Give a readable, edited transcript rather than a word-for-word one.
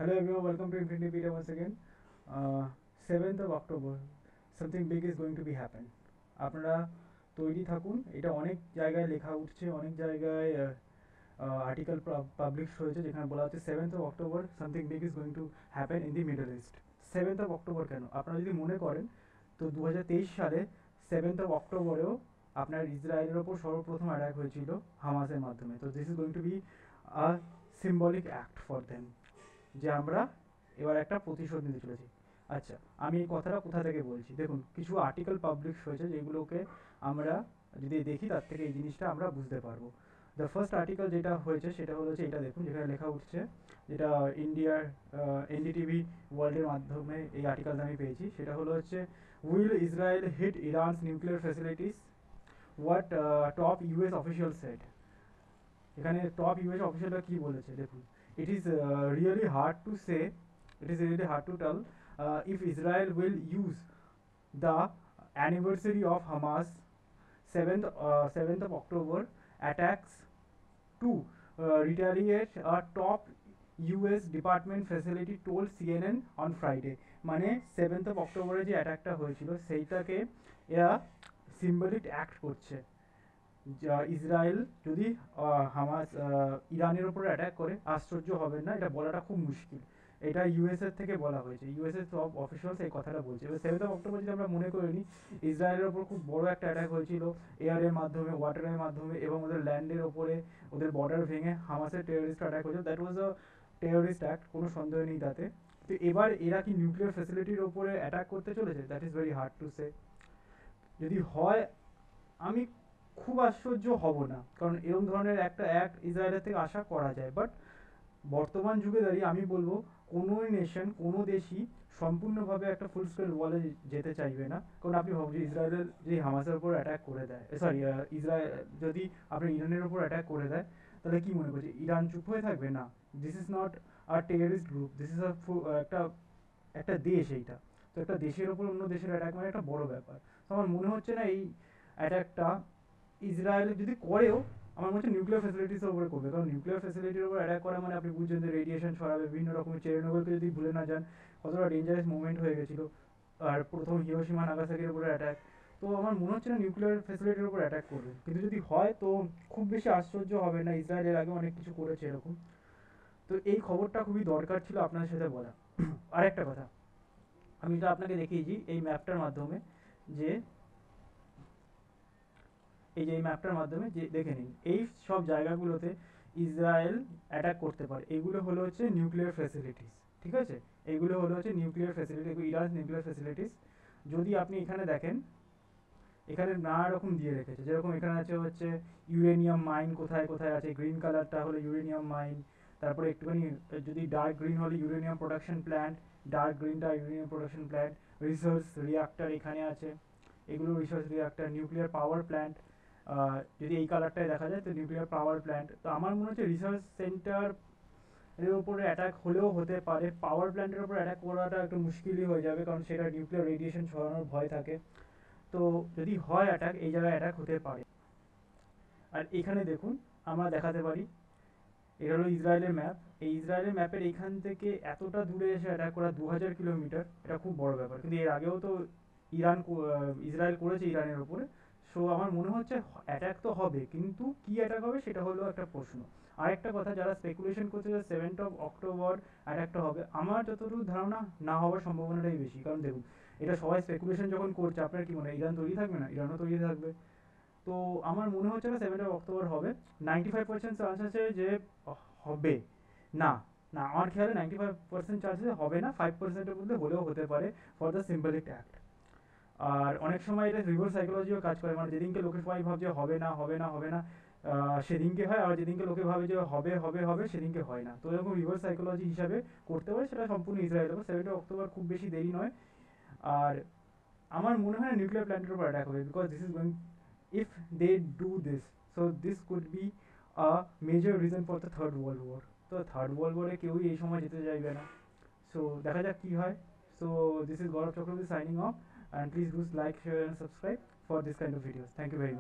Hello everyone, welcome to Infinity Peter once again. 7th of October, something big is going to be happen. আপনারা তৈরি থাকুন, এটা অনেক জায়গায় লেখা উঠছে, অনেক জায়গায় আর্টিকেল পাবলিশ হয়েছে যেখানে বলা হচ্ছে 7th of October something big is going to happen in the Middle East. 7th of October কেন? আপনারা যদি মনে করেন তো 2023 সালে 7th of October-এও আপনার ইসরায়েলের ওপর সর্বপ্রথম অ্যাটাক হয়েছিল হামাসের মাধ্যমে। তো this is going to be a symbolic act for them, যে আমরা এবার একটা প্রতিশোধ নিতে চলেছি। আচ্ছা, আমি এই কথাটা কোথা থেকে বলছি দেখুন, কিছু আর্টিকেল পাবলিশ হয়েছে যেগুলোকে আমরা যদি দেখি তার থেকে এই জিনিসটা আমরা বুঝতে পারবো। দ্য ফার্স্ট আর্টিকেল যেটা হয়েছে সেটা হচ্ছে এটা দেখুন, যেখানে লেখা উঠছে, যেটা ইন্ডিয়ার এনডিটিভি ওয়ার্ল্ডের মাধ্যমে এই আর্টিকেলটা আমি পেয়েছি। সেটা হচ্ছে will Israel hit Iran's nuclear facilities, what top US official said. এখানে টপ ইউএস অফিসিয়ালরা কি বলেছে দেখুন, it is really hard to say, it is really hard to tell if Israel will use the anniversary of Hamas 7th of October attacks to retaliate, a top US Department facility told CNN on Friday. মানে 7th of October যে অ্যাটাকটা হয়েছিল সেইটাকে এরা symbolic act করছে। Israel যদি Hamas ইরানের ওপর attack করে আশ্চর্য হবে না, এটা বলাটা খুব মুশকিল। এটা ইউএসএর থেকে বলা হয়েছে, ইউএসএর সব অফিসিয়ালস এই কথাটা বলছে। এবার 7th of October যদি আমরা মনে করে নিই, ইসরায়েলের ওপর খুব বড় একটা অ্যাটাক হয়েছিল এয়ারের মাধ্যমে, ওয়াটারের মাধ্যমে, এবং ওদের ল্যান্ডের ওপরে ওদের বর্ডার ভেঙে হামাসের টেরোরিস্ট অ্যাটাক হয়েছিল। That was a terrorist act, কোনো সন্দেহ নেই তাতে। তো এবার এরা কি নিউক্লিয়ার ফ্যাসিলিটির ওপরে অ্যাটাক করতে চলেছে? That is very hard to say. যদি হয়, আমি খুব আশ্চর্য হব না, কারণ এরকম ধরনের একটা অ্যাক্ট ইসরায়েলের থেকে আশা করা যায়। বাট বর্তমান যুগে দাঁড়িয়ে আমি বলবো কোনো নেশন, কোনো দেশই সম্পূর্ণভাবে একটা ফুল স্কেল ওয়ালে যেতে চাইবে না। কারণ আপনি ভাবুন যে ইসরায়েলের যে হামাসের ওপর অ্যাটাক করে দেয়, সরি, ইসরায়েল যদি আপনার ইরানের ওপর অ্যাটাক করে দেয়, তাহলে কি মনে করছে ইরান চুপ হয়ে থাকবে? না, this is not a terrorist group, this is একটা একটা দেশ এইটা। তো একটা দেশের ওপর অন্য দেশের অ্যাটাক মানে একটা বড় ব্যাপার। তো আমার মনে হচ্ছে না এই অ্যাটাকটা ইসরায়েল যদি করেও, আমার মনে হচ্ছে নিউক্লিয়ার ফ্যাসিলিটিসের উপরে করবে। কারণ নিউক্লিয়ার ফ্যাসিলিটির উপর অ্যাটাক করা মানে আপনি বুঝছেন যে রেডিয়েশন ছড়াবে বিভিন্ন রকমের। চেরনোবিলকে যদি ভুলে না যান, কতটা ডেঞ্জারাস মুভমেন্ট হয়ে গেছিলো। আর প্রথম হিরোশিমা নাগাসাকির উপরে অ্যাটাক। তো আমার মনে হচ্ছে না নিউক্লিয়ার ফ্যাসিলিটির উপর অ্যাটাক করবে, কিন্তু যদি হয় তো খুব বেশি আশ্চর্য হবে না। ইসরায়েলের আগে অনেক কিছু করেছে এরকম। তো এই খবরটা খুবই দরকার ছিল আপনাদের সাথে বলা। আরেকটা কথা, আমি এটা আপনাকে দেখিয়েছি এই ম্যাপটার মাধ্যমে, যে এই যে এই ম্যাপটার মাধ্যমে যে দেখে নিন এই সব জায়গাগুলোতে ইসরায়েল অ্যাটাক করতে পারে। এগুলো হচ্ছে নিউক্লিয়ার ফ্যাসিলিটিস, ঠিক আছে? এইগুলো হচ্ছে nuclear facility, Iran nuclear facilities. যদি আপনি এখানে দেখেন, এখানে নানা রকম দিয়ে রেখেছে, যেরকম এখানে হচ্ছে ইউরেনিয়াম মাইন কোথায় কোথায় আছে, গ্রিন কালারটা হলো ইউরেনিয়াম মাইন। তারপরে একটুখানি যদি ডার্ক গ্রিন হলে ইউরেনিয়াম প্রোডাকশন প্ল্যান্ট, ডার্ক গ্রিনটা uranium production plant. Research reactor এখানে আছে, এগুলো research reactor. Nuclear power plant, যদি এই কালারটায় দেখা যায় তো নিউক্লিয়ার পাওয়ার প্ল্যান্ট। তো আমার মনে হচ্ছে রিসার্চ সেন্টার এর উপরে অ্যাটাক হলেও হতে পারে, পাওয়ার প্ল্যান্টের উপর অ্যাটাক করাটা একটু মুশকিলই হয়ে যাবে, কারণ সেটা নিউক্লিয়ার রেডিয়েশন ছড়ানোর ভয় থাকে। তো যদি হয় অ্যাটাক, এই জায়গায় অ্যাটাক হতে পারে। আর এখানে দেখুন, আমরা দেখাতে পারি, এটা হলো ইসরায়েলের ম্যাপ। এই ইসরায়েলের ম্যাপের এইখান থেকে এতটা দূরে এসে অ্যাটাক করা 2000 কিলোমিটার, এটা খুব বড় ব্যাপার। কিন্তু এর আগেও তো ইসরায়েল করেছে ইরানের ওপরে। সো আমার মনে হচ্ছে অ্যাটাক তো হবে, কিন্তু কি অ্যাটাক হবে সেটা হলো একটা প্রশ্ন। আরেকটা কথা, যারা স্পেকুলেশন করছে যে 7th of October অ্যাটাকটা হবে, আমার যতটুকু ধারণা না হওয়ার সম্ভাবনাটাই বেশি। কারণ দেখুন, এটা সবাই স্পেকুলেশন যখন করছে, আপনার কি মনে হয় ইরান তৈরি থাকবে না? ইরানও তৈরি থাকবে। তো আমার মনে হচ্ছে না 7th of October হবে। 95% চান্স আছে যে হবে না। না, আমার খেয়ালে 95% চান্সেস হবে না, 5%-এর মধ্যে হলেও হতে পারে, ফর দ্য সিম্বলিক অ্যাক্ট। আর অনেক সময় এটা রিভার্স সাইকোলজিও কাজ করে, মানে যেদিনকে লোকে সবাই ভাবছে হবে না হবে না হবে না, সেদিনকে হয়। আর যেদিনকে লোকে ভাবে যে হবে হবে হবে, সেদিনকে হয় না। তো এরকম রিভার্স সাইকোলজি হিসাবে করতে পারে, সেটা সম্পূর্ণ ইসরায়েল হবে। 7th of October খুব বেশি দেরি নয়। আর আমার মনে হয় নিউক্লিয়ার প্ল্যান্টের উপর অ্যাটাক হবে, because this is going, if they do this, so this could be a major reason for the third world war. তো থার্ড ওয়ার্ল্ড ওয়ারে কেউই এই সময় যেতে চাইবে না। সো দেখা যাক কি হয়। So this is Gaurav Chakraborty signing off, and please do like, share and subscribe for this kind of videos. Thank you very much.